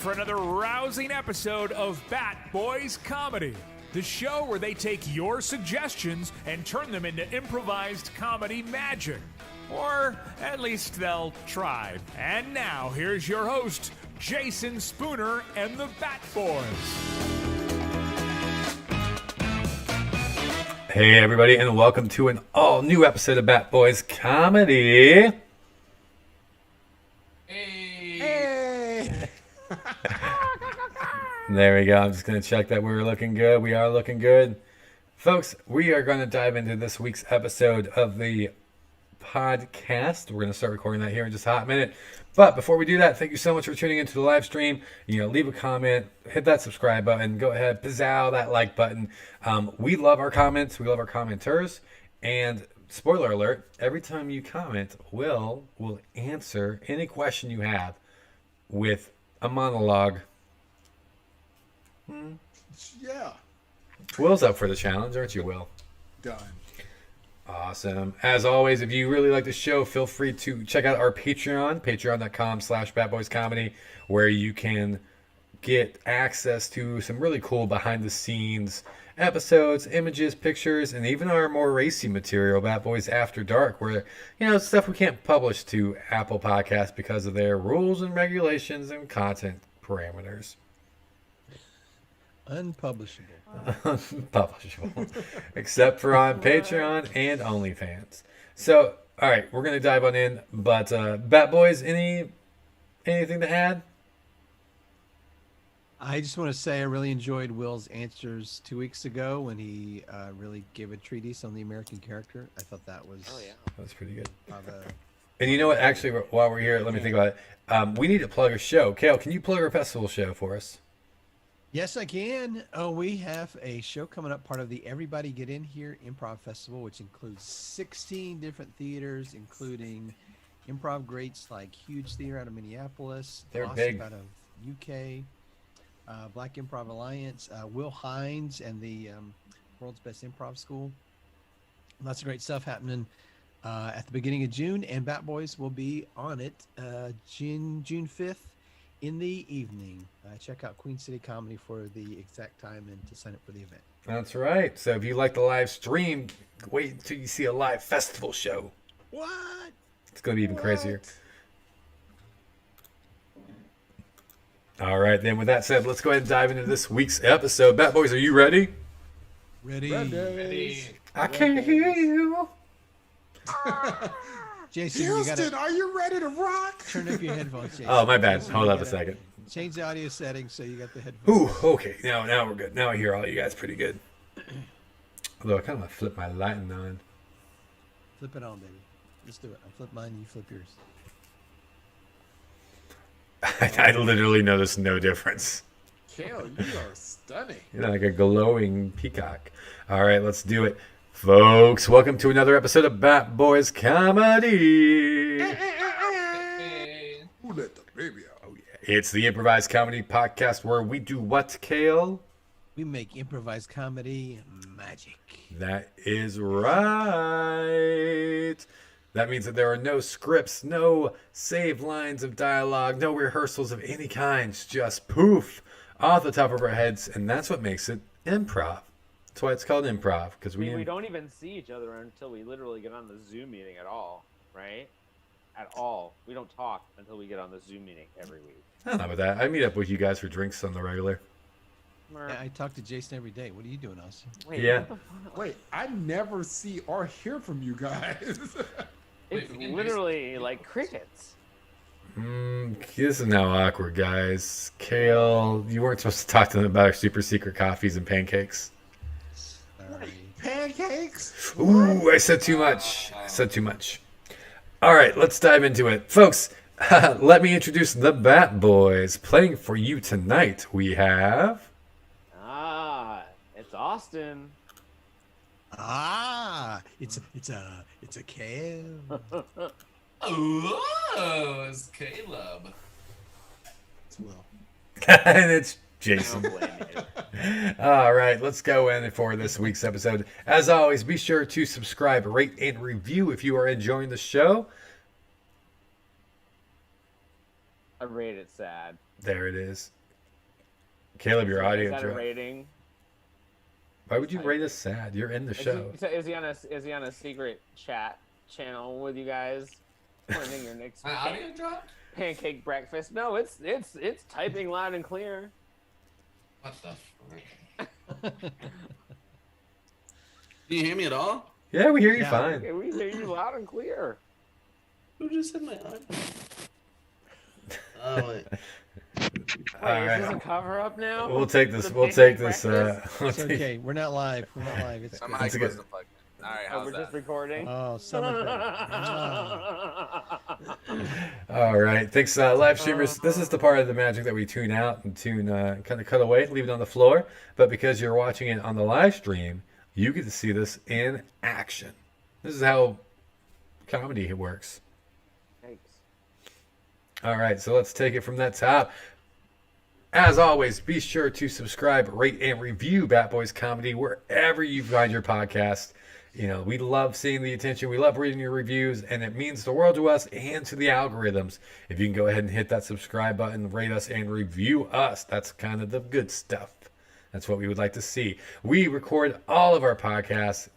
for another rousing episode of Bat Boys Comedy, the show where they take your suggestions and turn them into improvised comedy magic. Or at least they'll try. And now, here's your host, Jason Spooner and the Bat Boys. Hey everybody, and welcome to an all-new episode of Bat Boys Comedy. Hey! There we go. I'm just going to check that we're looking good. We are looking good. Folks, we are going to dive into this week's episode of the podcast. We're going to start recording that here in just a hot minute. But before we do that, thank you so much for tuning into the live stream. Leave a comment, hit that subscribe button, go ahead, pizzow that like button. We love our comments. We love our commenters. And spoiler alert, every time you comment, Will will answer any question you have with a monologue. Yeah. Will's up for the challenge, aren't you, Will? Done. Awesome. As always, if you really like the show, feel free to check out our Patreon, patreon.com/batboyscomedy, where you can get access to some really cool behind-the-scenes episodes, images, pictures, and even our more racy material, Bat Boys After Dark, where, stuff we can't publish to Apple Podcasts because of their rules and regulations and content parameters. Unpublishable. Unpublishable. Except for on Patreon and OnlyFans. So, all right, we're going to dive on in. But, Bat Boys, anything to add? I just want to say I really enjoyed Will's answers 2 weeks ago when he really gave a treatise on the American character. I thought that was... Oh, yeah. That was pretty good. The... And you know what? Actually, while we're here, let me think about it. We need to plug a show. Kale, can you plug our festival show for us? Yes, I can. Oh, we have a show coming up, part of the Everybody Get In Here Improv Festival, which includes 16 different theaters, including improv greats like Huge Theater out of Minneapolis, They're Awesome big. out of UK, Black Improv Alliance, Will Hines, and the World's Best Improv School. Lots of great stuff happening at the beginning of June, and Bat Boys will be on it June 5th. In the evening. Check out Queen City Comedy for the exact time and to sign up for the event. That's right. So if you like the live stream, wait until you see a live festival show. What? It's going to be even crazier. All right, then with that said, let's go ahead and dive into this week's episode. Bat Boys, are you ready? Ready. I can't hear you. Jason, Houston, are you ready to rock? turn up your headphones, Jason. Oh, my bad. Hold up a second. Change the audio settings so you got the headphones. Ooh, okay. Now we're good. Now I hear all you guys pretty good. Although I kind of want to flip my lighting on. Flip it on, baby. Let's do it. I flip mine, you flip yours. I literally noticed no difference. Kale, you are stunning. You're like a glowing peacock. All right, let's do it. Folks, welcome to another episode of Bat Boys Comedy. Who let the baby out? Oh, yeah. It's the improvised comedy podcast where we do what, Kale? We make improvised comedy magic. That is right. That means that there are no scripts, no saved lines of dialogue, no rehearsals of any kind. Just poof, off the top of our heads. And that's what makes it improv. That's why it's called improv, because we don't even see each other until we literally get on the Zoom meeting at all, right? At all. We don't talk until we get on the Zoom meeting every week. I don't know about that. I meet up with you guys for drinks on the regular. Yeah, I talk to Jason every day. What are you doing, Austin? Wait, Yeah. what the fuck? Wait, I never see or hear from you guys. It's literally like crickets. This is now awkward, guys. Kale, you weren't supposed to talk to them about our super secret coffees and pancakes. Sorry. Pancakes? Ooh, I said too much. All right, let's dive into it. Folks, let me introduce the Bat Boys. Playing for you tonight, we have... It's Austin. It's a kale. Oh, it's Caleb. It's Will. and it's Jason. Don't blame you. All right, let's go in for this week's episode. As always, be sure to subscribe, rate, and review if you are enjoying the show. I rate it sad. There it is. Caleb, your Is audio that a dropped. rating? Why would you rate us sad? You're in the show. Is he on a secret chat channel with you guys? Planning your next My audio dropped? pancake breakfast? No, it's typing loud and clear. What the fuck? Can you hear me at all? Yeah, we hear you Yeah. fine. Okay, we hear you loud and clear. Who just said my audio? Oh, wait. All Wait, is this a right. cover up now? We'll take this. The We'll pancake take this. breakfast? We'll It's take- okay. We're not live. We're not live. It's My That's mic good. wasn't plugged in. All right, Oh, how's we're that? just recording. oh, so much better. All right. Thanks, live streamers. This is the part of the magic that we tune out and kind of cut away, leave it on the floor. But because you're watching it on the live stream, you get to see this in action. This is how comedy works. Thanks. All right, so let's take it from that top. As always, be sure to subscribe, rate, and review Bat Boys Comedy wherever you find your podcast. You know, we love seeing the attention. We love reading your reviews, and it means the world to us and to the algorithms. If you can go ahead and hit that subscribe button, rate us, and review us, that's kind of the good stuff. That's what we would like to see. We record all of our podcasts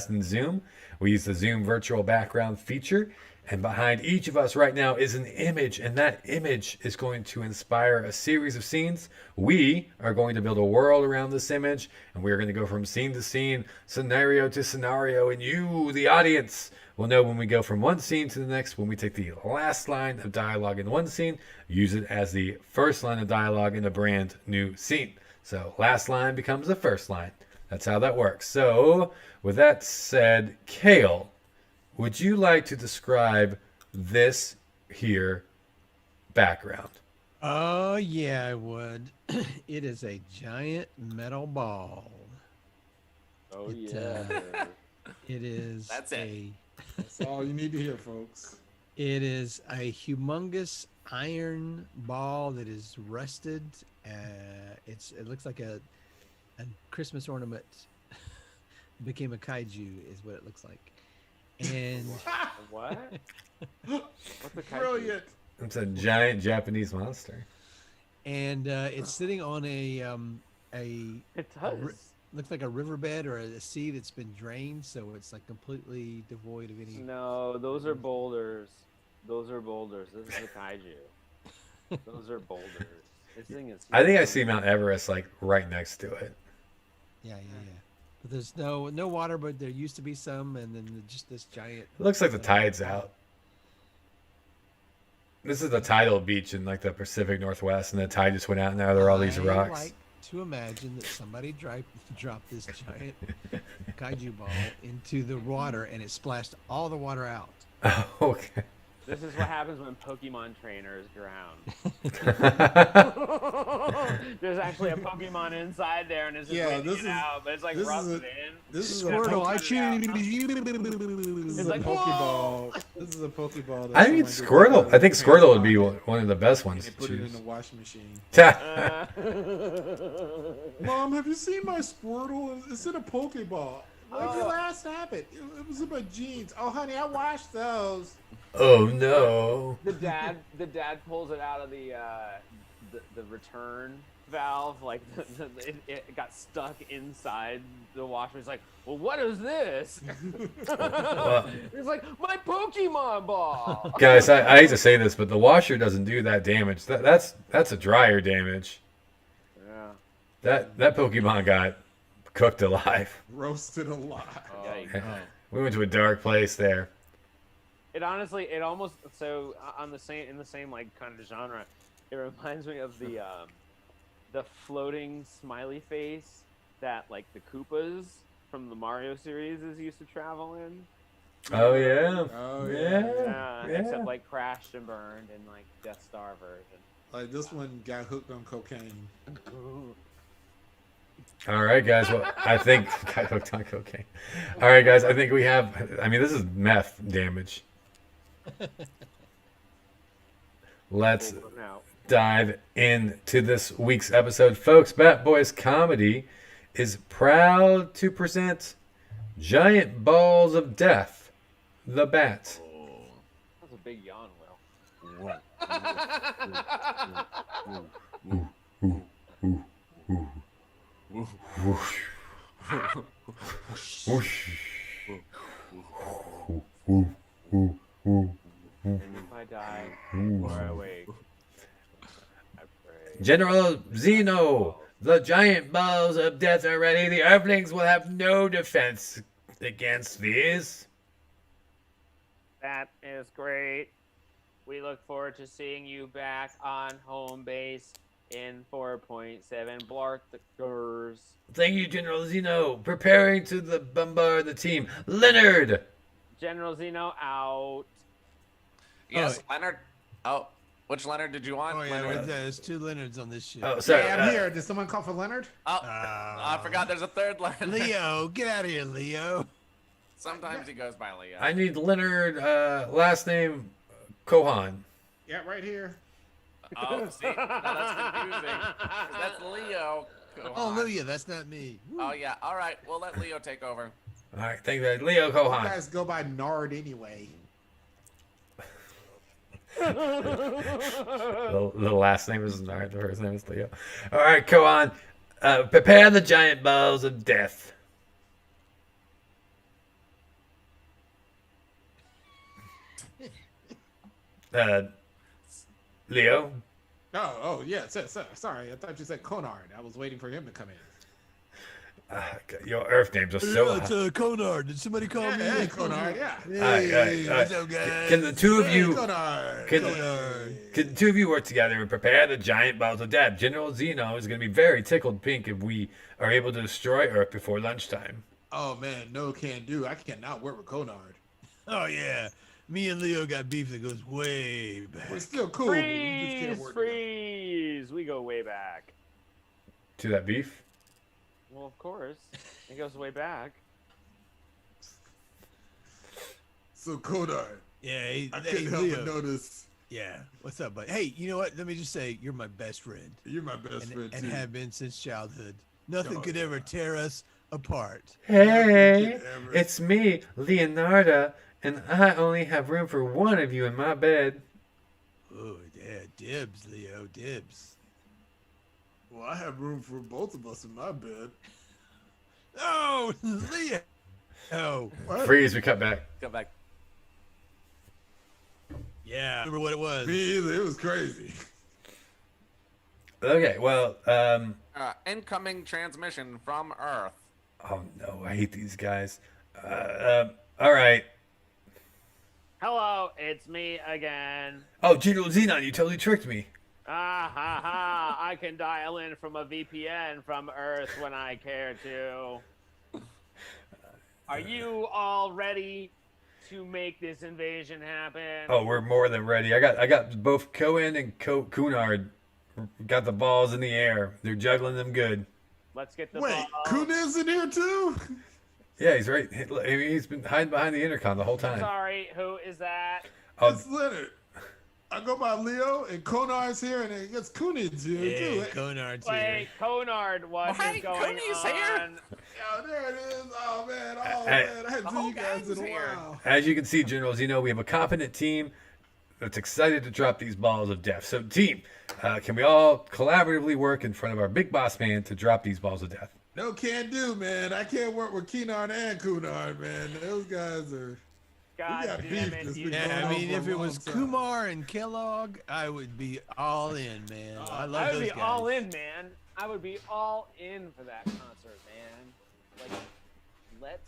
in Zoom. We use the Zoom virtual background feature. And behind each of us right now is an image, and that image is going to inspire a series of scenes. We are going to build a world around this image, and we're going to go from scene to scene, scenario to scenario, and you, the audience, will know when we go from one scene to the next, when we take the last line of dialogue in one scene, use it as the first line of dialogue in a brand new scene. So last line becomes the first line. That's how that works. So with that said, Kale, would you like to describe this here background? Oh, yeah, I would. It is a giant metal ball. Oh It, yeah. It is That's it. That's all you need to hear, folks. It is a humongous iron ball that is rusted. It looks like a Christmas ornament became a kaiju, is what it looks like. And What? What's the Brilliant. It's a giant Japanese monster. it's sitting on a It does. looks like a riverbed or a sea that's been drained, so it's like completely devoid of any. No, those are boulders. Those are boulders. This is a kaiju. Those are boulders. This thing is. I think I see Mount Everest like right next to it. Yeah. But there's no water, but there used to be some, and then just this giant. It looks like the tide's out. This is the tidal beach in like the Pacific Northwest, and the tide just went out, and now there are all these I rocks. like to imagine that somebody dropped this giant kaiju ball into the water, and it splashed all the water out. Oh, okay. This is what happens when Pokemon trainers drown. There's actually a Pokemon inside there, and it's just Yeah, waiting this it is- out, but it's like this is rusted a- in. This is a Squirtle, I Poke- choose. This is It's a like, Pokeball. This is a Pokeball. that I think someone did Squirtle. with I think a Squirtle would be paint one of the best and ones They to put it in choose. the washing machine. Uh, Mom, have you seen my Squirtle? It's in a Pokeball. When did you last have it? It was in my jeans. Oh, honey, I washed those. Oh no! the dad pulls it out of the return valve, like it got stuck inside the washer. He's like, well, what is this? He's like, my Pokemon ball. Guys, I hate to say this, but the washer doesn't do that damage. That's a dryer damage. Yeah. That Pokemon got cooked alive. Roasted alive. Yikes. We went to a dark place there. It honestly, it almost in the same like kind of genre. It reminds me of the floating smiley face that like the Koopas from the Mario series used to travel in. Oh yeah. Oh, Yeah. Except like crashed and burned in like Death Star version. Like this one got hooked on cocaine. All right, guys. Well, I think got hooked on cocaine. All right, guys. I think we have. I mean, this is meth damage. Let's Now, dive into this week's episode, folks. Bat Boys Comedy is proud to present Giant Balls of Death, the Bat. that's a big yawn, Will. Whoosh. And if I die or I wake, I pray. General Zeno, the giant balls of death are ready. The Earthlings will have no defense against these. That is great. We look forward to seeing you back on home base in 4.7 Blarthgers. Thank you, General Zeno. Preparing to bombard the team. Leonard! General Zeno out. Yes, Leonard. Oh, which Leonard did you want? Oh yeah, Leonard. there's 2 Leonards on this ship. Oh, sorry. Hey, I'm here. Did someone call for Leonard? Oh, I forgot there's a third Leonard. Leo, get out of here, Leo. Sometimes he goes by Leo. I need Leonard, last name Kohan. Yeah, right here. Oh, see, now that's confusing. 'Cause that's Leo. Go Oh, on. Leo, that's not me. Oh yeah. All right, we'll let Leo take over. All right, thank you. Leo You Kohan. guys go by Nard anyway. The last name is Nard, the first name is Leo. All right, Kohan. Prepare the giant balls of death. Leo? Oh, yeah. Sorry. I thought you said Conard. I was waiting for him to come in. Your Earth names are so It's Conard. Did somebody call me? Hey, Conard, yeah. Hey, All right. what's up, guys? Can the two of you Conard. can Conard. the two of you work together and prepare the giant balls of death? General Zeno is going to be very tickled pink if we are able to destroy Earth before lunchtime. Oh, man. No can do. I cannot work with Conard. Oh yeah, me and Leo got beef that goes way back. We're still cool. but we just can't Freeze! work together. Freeze! We go way back. To that beef? Well, of course. It goes way back. So, Conard, Yeah, hey, I hey, couldn't help Leo. but notice Yeah, what's up, bud? Hey, you know what? Let me just say, you're my best friend, you're my best friend, and too. have been since childhood. Nothing Oh, could ever yeah. tear us apart. Hey, Ever. it's me, Leonardo, and I only have room for one of you in my bed. Oh yeah, dibs, Leo, dibs. Well, I have room for both of us in my bed. Oh, Leo. Oh, What? Freeze, we cut back. Go back. yeah. Remember what it was? Me either. It was crazy. Okay, well, Incoming transmission from Earth. oh no, I hate these guys. All right. Hello, it's me again. Oh, General Xenon, you totally tricked me. Ah ha ha! I can dial in from a VPN from Earth when I care to. Are you all ready to make this invasion happen? Oh, we're more than ready. I got both Cohen and Cunard. Got the balls in the air. They're juggling them good. Let's get the Wait, ball. Kuna's in here, too? Yeah, he's right. He's been hiding behind the intercom the whole time. Sorry, who is that? Oh, It's Leonard. I go by Leo, and Conard's here, and I guess Kunid's here, Hey, too. Conard's Wait, here. Conard, what is Hey, going Cooney's on? here. Oh, there it is. Oh, man. Hey. I hadn't seen whole you guys in a gang's here. while. as you can see, General Zeno, we have a competent team that's excited to drop these balls of death. So, team, can we all collaboratively work in front of our big boss man to drop these balls of death? No can do, man. I can't work with Keenard and Kunard, man. Those guys are... God got damn beef it! this You week. Yeah, I going on mean, for a if it long was time. Kumar and Kellogg, I would be all in, man. I love I would those be guys. all in, man. I would be all in for that concert, man. Like,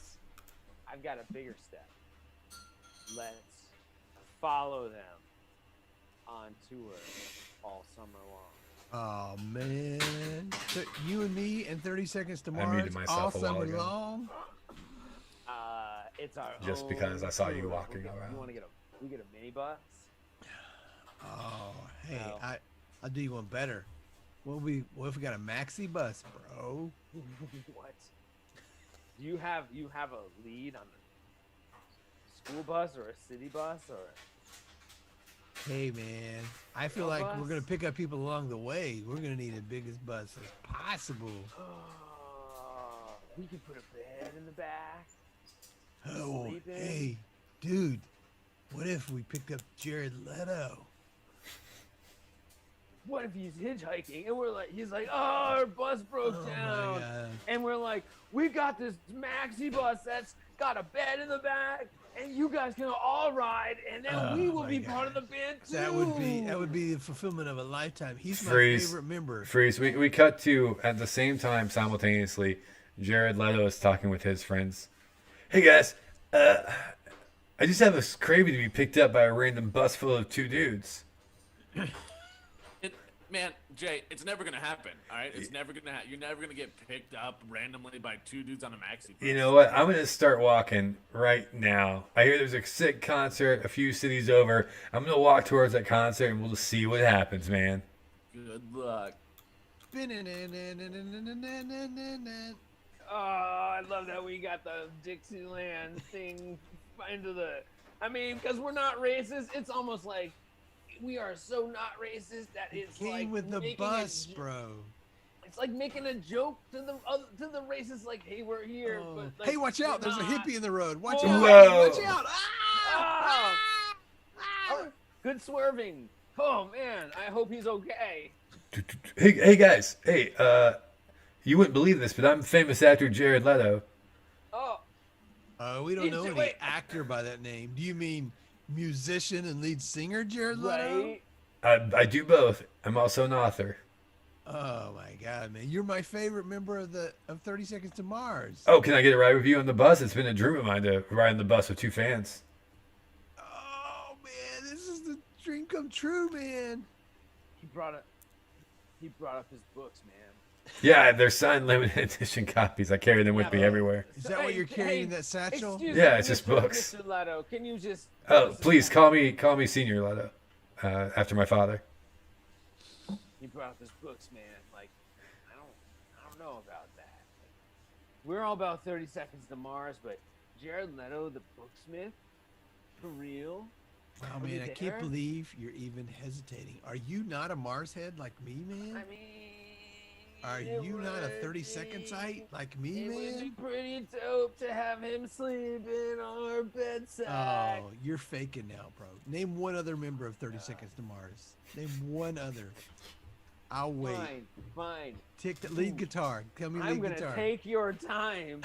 I've got a bigger step. Let's follow them on tour all summer long. Oh man, so you and me and 30 Seconds to Mars muted myself all a while summer ago. long. It's our Just own because I saw you tour. walking You around. want to we get a minibus? Oh, hey, No. I'll do you one better. What if we got a maxi bus, bro? What? Do you have a lead on a school bus or a city bus or? Hey man, I feel Go like bus? we're gonna pick up people along the way. We're gonna need the biggest bus as possible. We could put a bed in the back. Oh, Sleep in. hey, dude, What if we picked up Jared Leto? What if he's hitchhiking and we're like, he's like, oh, our bus broke Oh, my down, God. and we're like, we got this maxi bus that's got a bed in the back, and you guys can all ride, and then we Oh, will my be God. part of the band too. That would be the fulfillment of a lifetime. He's my Freeze. favorite member. Freeze. We cut to, at the same time, simultaneously, Jared Leto is talking with his friends. Hey guys, I just have this craving to be picked up by a random bus full of two dudes. Man, Jay, it's never gonna happen. All right, it's never gonna happen. You're never gonna get picked up randomly by two dudes on a maxi bus. You know what? I'm going to start walking right now. I hear there's a sick concert a few cities over. I'm going to walk towards that concert and we'll just see what happens, man. Good luck. Oh, I love that we got the Dixieland thing into the. I mean, because we're not racist, it's almost like we are so not racist that it's Came like with the making bus, a, bro. It's like making a joke to the racists, like, hey, we're here. Oh. But, like, Hey, watch out! we're There's a not. hippie in the road. Watch Whoa. out! Whoa. Watch out! Ah! Oh, good swerving. Oh man, I hope he's okay. Hey guys. Hey, you wouldn't believe this, but I'm famous actor Jared Leto. Oh, We don't know any Wait. actor by that name. Do you mean musician and lead singer Jared Leto? right. I do both. I'm also an author. Oh my God, man! You're my favorite member of 30 Seconds to Mars. Oh, can I get a ride with you on the bus? It's been a dream of mine to ride on the bus with two fans. Oh man, this is the dream come true, man. He brought up his books, man. Yeah, they're signed limited edition copies. I carry them with me everywhere. Is that what you're carrying in that satchel? Excuse Yeah, me, it's just Mr. books. Mr. Leto, can you just? Oh, please call me Senior Leto, after my father. He brought up his books, man. Like, I don't know about that. We're all about 30 Seconds to Mars, but Jared Leto, the booksmith, for real? Oh Are you man, I can't there? believe you're even hesitating. Are you not a Mars head like me, man? I mean, Are it you not a would 30-second be- site like me, It would be man? pretty dope to have him sleep in our bedside. Oh, you're faking now, bro. Name one other member of 30 Seconds to Mars. Name one other. I'll wait. Fine. Take the lead guitar. Tell me I'm lead gonna guitar. take your time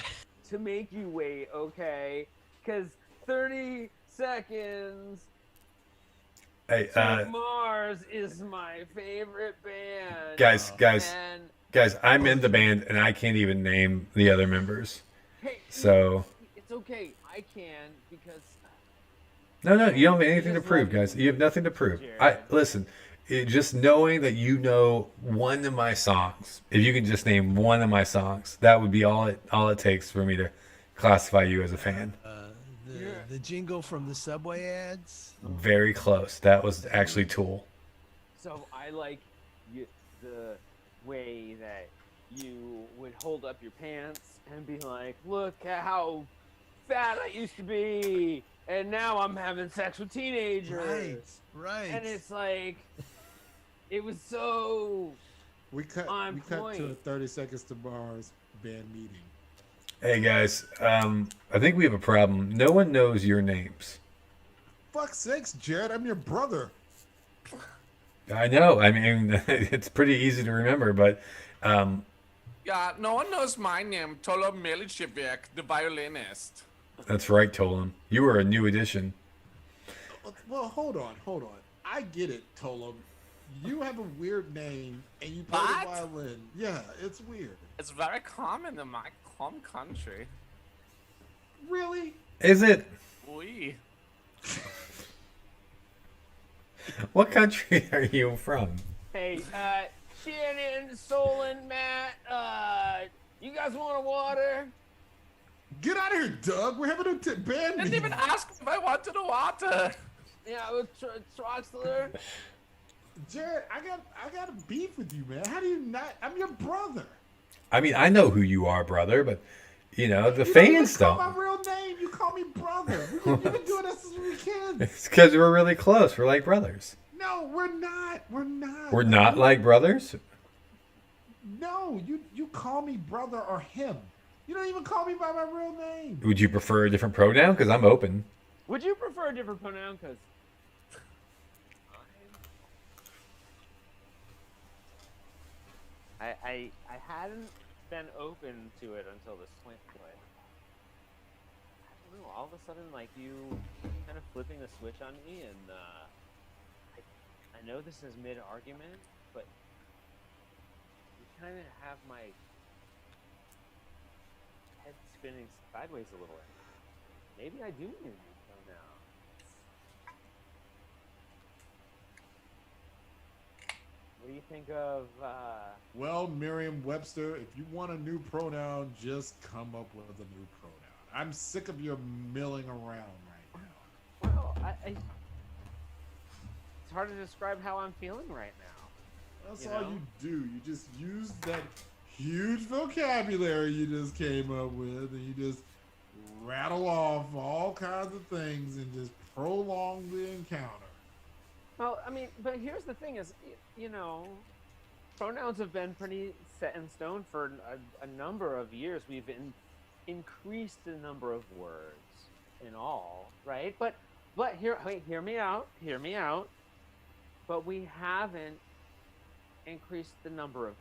to make you wait, okay? Because 30 seconds Hey, to Mars is my favorite band. guys, And I'm in the band and I can't even name the other members. hey, So it's okay. I can because no, you don't have anything to prove, guys. You have nothing to prove. Listen. Just knowing that you know one of my songs, if you can just name one of my songs, that would be all it takes for me to classify you as a fan. The jingle from the Subway ads. Very close. That was actually Tool. so I like the way that you would hold up your pants and be like, "Look at how fat I used to be, and now I'm having sex with teenagers." Right. And it's like, it was so. We cut On to point. a 30 Seconds to Mars band meeting. Hey guys, I think we have a problem. No one knows your names. Fuck sakes, Jared, I'm your brother. I know. I mean, it's pretty easy to remember, but Yeah, no one knows my name. Tolo Milicevic, the violinist. that's right, Tolan. You were a new addition. Well, hold on. I get it, Tolo. You have a weird name and you play What? the violin. Yeah, it's weird. It's very common in my home country. Really? Is it? We. What country are you from? Hey, Shannon, Solon, Matt, you guys want a water? Get out of here, Doug. We're having a band Didn't meeting. even ask if I wanted water. Yeah, with Troxler. Jared, I got a beef with you, man. How do you not? I'm your brother. I mean, I know who you are, brother, but the You don't even fans call don't. my real name. You call me brother. You've been doing this since we were kids. It's because we're really close. We're like brothers. No, we're not. We're not. We're not like brothers? No, you call me brother or him. You don't even call me by my real name. Would you prefer a different pronoun? Because I'm open. Would you prefer a different pronoun because I hadn't been open to it until this point, but I don't know. All of a sudden, like you kind of flipping the switch on me, and I know this is mid argument, but you kind of have my head spinning sideways a little. Maybe I do need a new pronoun. What do you think of? Well, Merriam-Webster, if you want a new pronoun, just come up with a new pronoun. I'm sick of your milling around right now. Well, it's hard to describe how I'm feeling right now. That's You all know? you do. You just use that huge vocabulary you just came up with, and you just rattle off all kinds of things and just prolong the encounter. Well, I mean, but here's the thing: is pronouns have been pretty set in stone for a number of years. We've increased the number of words in all, right? But hear me out. But we haven't increased the number of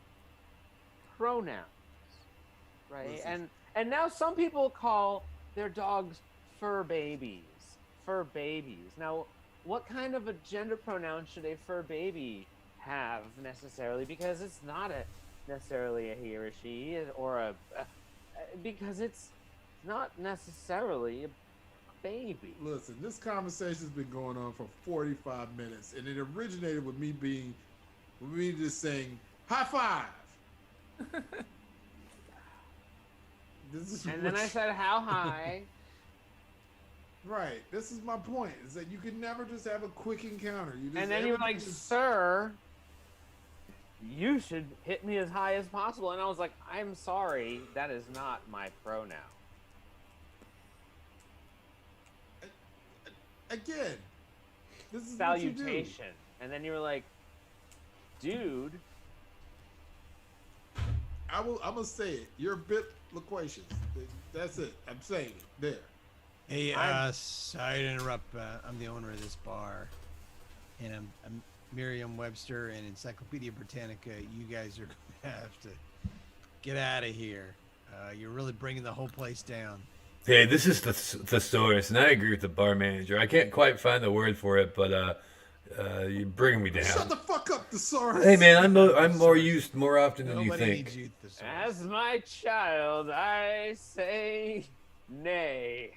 pronouns, right? Listen. And now some people call their dogs fur babies. Fur babies. Now, what kind of a gender pronoun should a fur baby have necessarily? Because it's not necessarily a he or a she, or because it's not necessarily a baby. Listen, this conversation's been going on for 45 minutes, and it originated with me just saying, high five. And then I said, how high? Right. This is my point. Is that you can never just have a quick encounter. You just, And then you were like, everything is- sir, you should hit me as high as possible. And I was like, I'm sorry, that is not my pronoun. Again, this is what you do. Salutation. And then you were like, dude. I'm gonna say it. You're a bit loquacious. That's it. I'm saying it. There. Hey, sorry to interrupt. I'm the owner of this bar, and I'm Merriam-Webster and Encyclopedia Britannica. You guys are gonna have to get out of here. You're really bringing the whole place down. Hey, this is the thesaurus, and I agree with the bar manager. I can't quite find the word for it, but you're bringing me down. Shut the fuck up, thesaurus. Hey, man, I'm more used more often than you Nobody think. needs you, thesaurus. As my child, I say nay.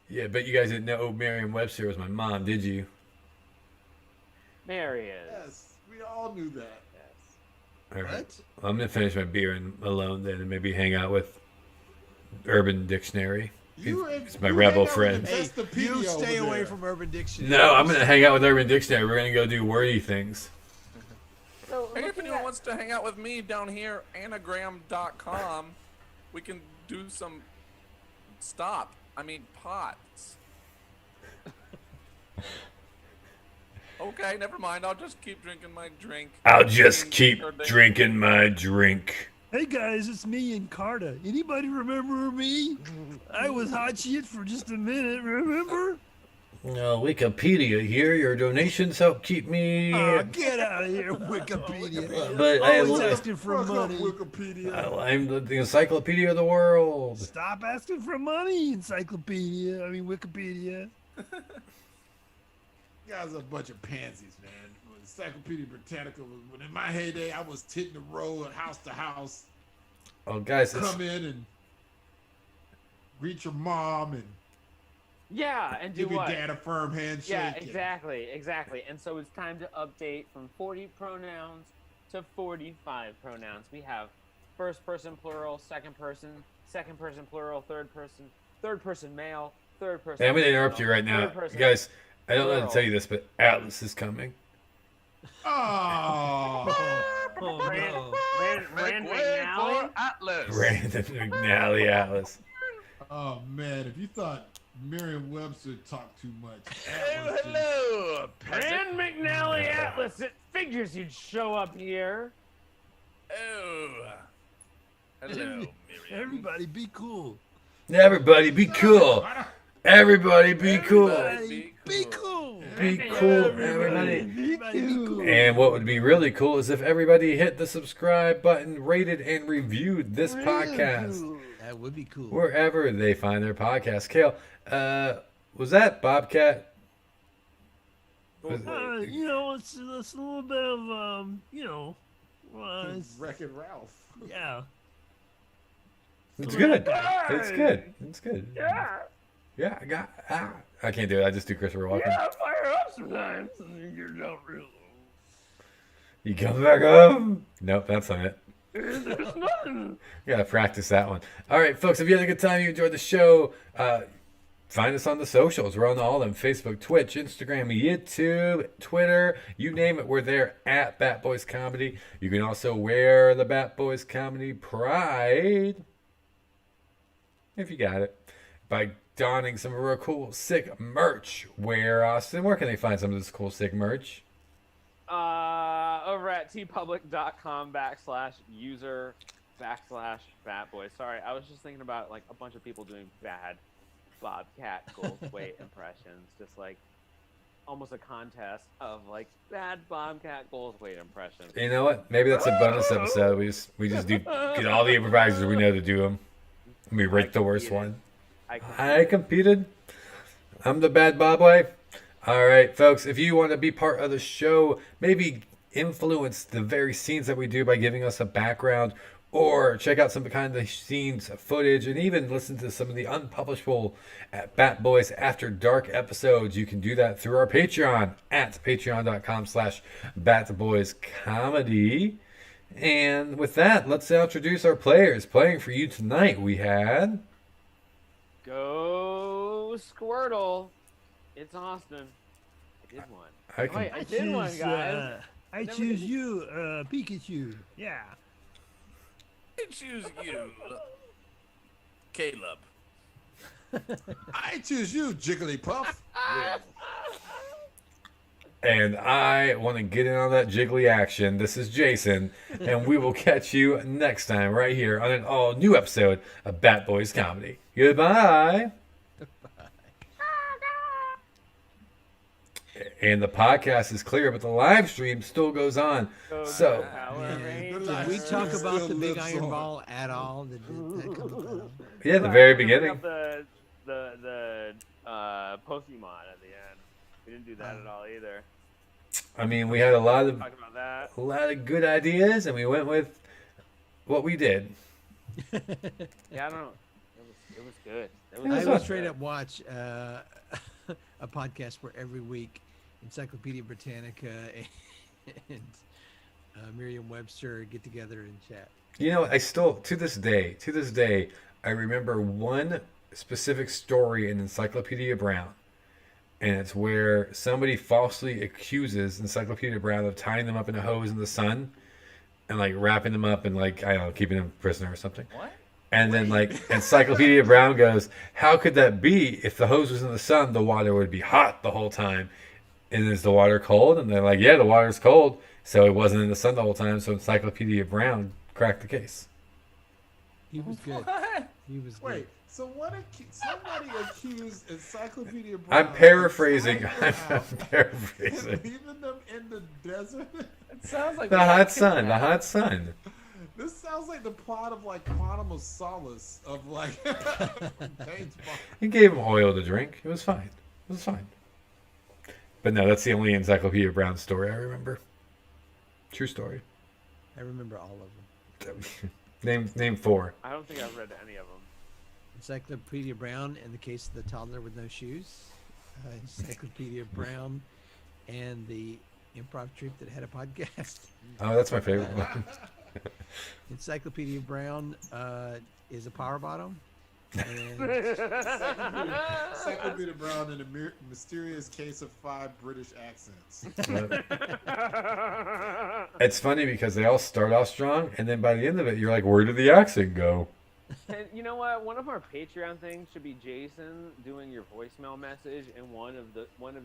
Yeah, but you guys didn't know Merriam-Webster was my mom, did you? There he is. Yes, we all knew that. Yes. All right. What? Well, I'm gonna finish my beer and alone then, and maybe hang out with Urban Dictionary. It's my rebel friend. Hey, Investopedia you stay over away there. from Urban Dictionary. No, I'm gonna hang out with Urban Dictionary. We're gonna go do wordy things. So Hey, if looking anyone at- wants to hang out with me down here, anagram.com, we can do some pots. Okay, never mind. I'll just keep drinking my drink. I'll just keep Or they- drinking my drink. Hey guys, it's me and Carta. Anybody remember me? I was hot shit for just a minute, remember? No, Wikipedia here. Your donations help keep me. Oh, get out of here, Wikipedia. But I Always have, asking for Fuck up money. Wikipedia. I'm the encyclopedia of the world. Stop asking for money, Wikipedia. You guys are a bunch of pansies, man. Encyclopedia Britannica was, when in my heyday, I was hitting the road house to house, Oh, guys, come in and greet your mom and Yeah, and do give your what? dad a firm handshake. Yeah, and- exactly. And so it's time to update from 40 pronouns to 45 pronouns. We have first person plural, second person plural, third person male, third person. hey, I'm gonna interrupt you female, right now, third person guys. I don't know how to plural. tell you this, but Atlas is coming. Oh, Oh Rand, no. Rand Make way McNally? for Atlas. Brandon McNally Atlas. oh man! If you thought Merriam-Webster talked too much, Oh, Atlas just- hello, peasant. Rand McNally Atlas. It figures you'd show up here. Oh. Hello, Miriam. Everybody be cool. Everybody, be cool. Everybody be cool. Be cool. Be cool, everybody. Everybody be cool. And what would be really cool is if everybody hit the subscribe button, rated and reviewed this podcast That would be cool. wherever they find their podcast. Kale, was that Bobcat? You know, it's a little bit of Wreck-It Ralph. yeah. It's good. It's good. It's good. Yeah, I can't do it. I just do Christopher Walken. Yeah, fire up sometimes. You're not real. You come back up? Nope, that's not it. There's nothing. You gotta practice that one. All right, folks, if you had a good time, you enjoyed the show, find us on the socials. We're on all of them: Facebook, Twitch, Instagram, YouTube, Twitter, you name it. We're there at Bat Boys Comedy. You can also wear the Bat Boys Comedy Pride, if you got it, by donning some real cool, sick merch. Where, Austin? Where can they find some of this cool, sick merch? Over at tpublic.com/user/fatboy. Sorry, I was just thinking about like a bunch of people doing bad Bobcat Goldthwait impressions, just like almost a contest of like bad Bobcat Goldthwait impressions. You know what? Maybe that's a bonus episode. We just do get all the improvisers we know to do them. And we rate the worst one. I competed. I'm the bad Bob Way. All right, folks, if you want to be part of the show, maybe influence the very scenes that we do by giving us a background, or check out some behind the scenes footage, and even listen to some of the unpublishable Bat Boys After Dark episodes, you can do that through our Patreon at patreon.com/batboyscomedy. And with that, let's introduce our players. Playing for you tonight, we had... Go Squirtle! It's Austin. I did one. Wait, I did one, guys. I choose you, Pikachu. Yeah. I choose you, Caleb. I choose you, Jigglypuff. And I want to get in on that jiggly action. This is Jason, and we will catch you next time right here on an all-new episode of Bat Boys Comedy. Goodbye. And the podcast is clear, but the live stream still goes on. So, Did we talk about the big iron ball at all? Did that come about? yeah, the very beginning. The Pokemon at the end. We didn't do that at all either. I mean, we had a lot of Talk about that. good ideas, and we went with what we did. Yeah, I don't know. It was good. I would straight up watch a podcast where every week Encyclopedia Britannica and Merriam-Webster get together and chat. You know, I still, to this day, I remember one specific story in Encyclopedia Brown. And it's where somebody falsely accuses Encyclopedia Brown of tying them up in a hose in the sun and like wrapping them up and like, I don't know, keeping them prisoner or something. What? And then like Encyclopedia Brown goes, how could that be? If the hose was in the sun, the water would be hot the whole time. And is the water cold? And they're like, yeah, the water's cold. So it wasn't in the sun the whole time. So Encyclopedia Brown cracked the case. He was good. He was good. Wait, so what? Somebody accused Encyclopedia Brown. I'm paraphrasing. I'm paraphrasing. Leaving them in the desert. It sounds like The hot sun. The hot sun. This sounds like the plot of like Quantum of Solace of like. James Bond. He gave him oil to drink. It was fine. It was fine. But no, that's the only Encyclopedia Brown story I remember. True story. I remember all of them. Name 4. I don't think I've read any of them. Encyclopedia Brown and the Case of the Toddler with No Shoes. Encyclopedia Brown and the improv troupe that had a podcast. Oh, that's my favorite one. Encyclopedia Brown is a power bottom. And Encyclopedia Brown in a mysterious case of 5 British accents. It's funny because they all start off strong, and then by the end of it, you're like, where did the accent go? And you know what? One of our Patreon things should be Jason doing your voicemail message in one of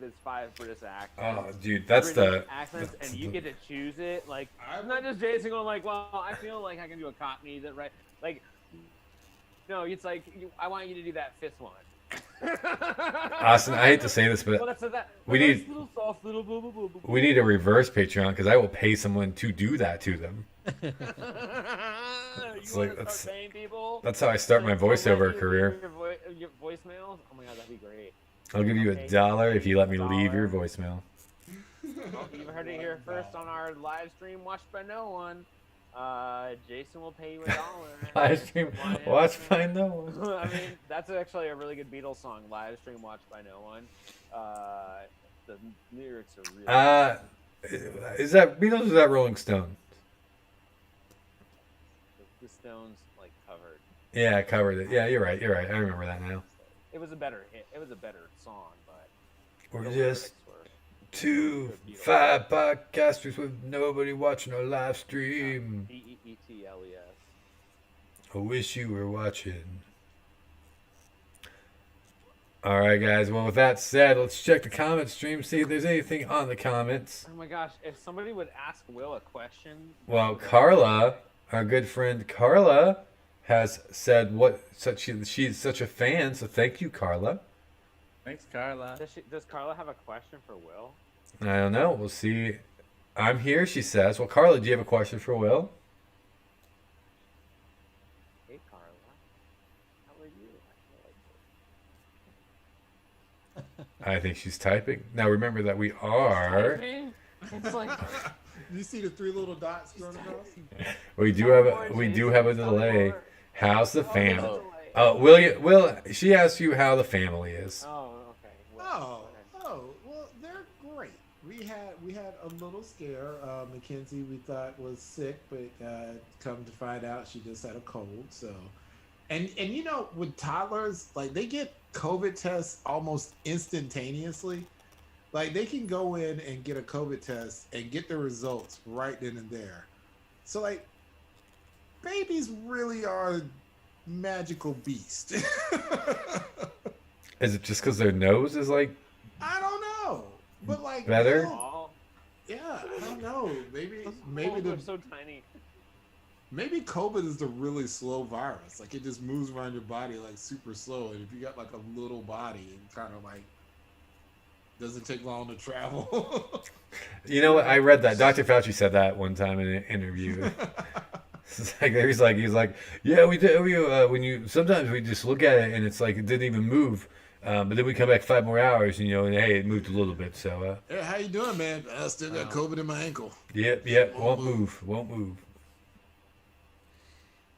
his 5 British accents. Oh, dude, that's British the... accents, that's and you the- get to choose it. Like, it's not just Jason going like, "Well, I feel like I can do a Cockney that right." Like, no, it's like I want you to do that fifth one. Austin, I hate to say this, Well, but that's that. we nice need- little soft little boo boo boo boo. we need a reverse Patreon because I will pay someone to do that to them. You It's wanna like, start that's- paying people? That's how I start my to let voiceover you career. leave Your voicemails? Oh my god, that'd be great. I'll give you $1 if you let me leave your voicemail. Oh, you've heard it here first on our live stream watched by no one. Jason will pay you $1. Live stream, watch by no one. I mean, that's actually a really good Beatles song. Live stream watched by no one. The lyrics are really. Is that Beatles or is that Rolling Stone? The Stones like covered. Yeah, I covered it. Yeah, you're right. I remember that now. It was a better hit. It was a better song, but We're the just lyrics were 2 5 podcasters with nobody watching our live stream. Beetles. I wish you were watching. Alright, guys. Well, with that said, let's check the comment stream, see if there's anything on the comments. Oh my gosh! If somebody would ask Will a question. Well, Carla, our good friend Carla, has said she's such a fan, so thank you, Carla. Thanks, Carla. Does Carla have a question for Will? I don't know. We'll see. I'm here, she says. Well, Carla, do you have a question for Will? Hey Carla, how are you? I think she's typing. Now, remember that we are. Typing? It's like You see the 3 little dots going across? We do have a delay. How's the family? Oh. Will, she asked you how the family is. Oh, okay. Oh, well, they're great. We had a little scare. Mackenzie, we thought was sick, but come to find out, she just had a cold. So, and you know, with toddlers, like they get COVID tests almost instantaneously. Like they can go in and get a COVID test and get the results right then and there. So like, babies really are magical beast. Is it just because their nose is like I don't know, but like better? Oh, yeah, I don't know. Maybe they're so tiny. maybe COVID is the really slow virus. Like it just moves around your body like super slow, and if you got like a little body, it kind of like doesn't take long to travel. You know what? I read that. Dr. Fauci said that one time in an interview. It's like he's like, yeah, we did. Sometimes we just look at it and it's like it didn't even move, but then we come back 5 more hours, and hey, it moved a little bit. So, Hey, how you doing, man? I still got COVID in my ankle. yep, won't move.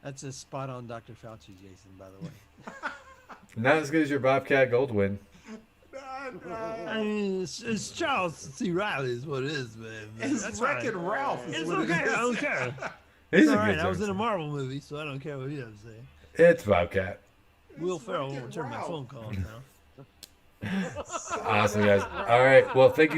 That's a spot on Dr. Fauci, Jason, by the way. Not as good as your Bobcat Goldwyn. I mean, it's Charles C. Riley is what it is, man. It's That's Wreck-It fine. Ralph. is It's what it okay. I is. don't care. He's It's a all right. good I was in a joke. Marvel movie, so I don't care what he has to say. It's Bobcat. Will It's Ferrell Wreck-It won't return my Ralph. phone calls now. Awesome, guys. All right. Well, thank you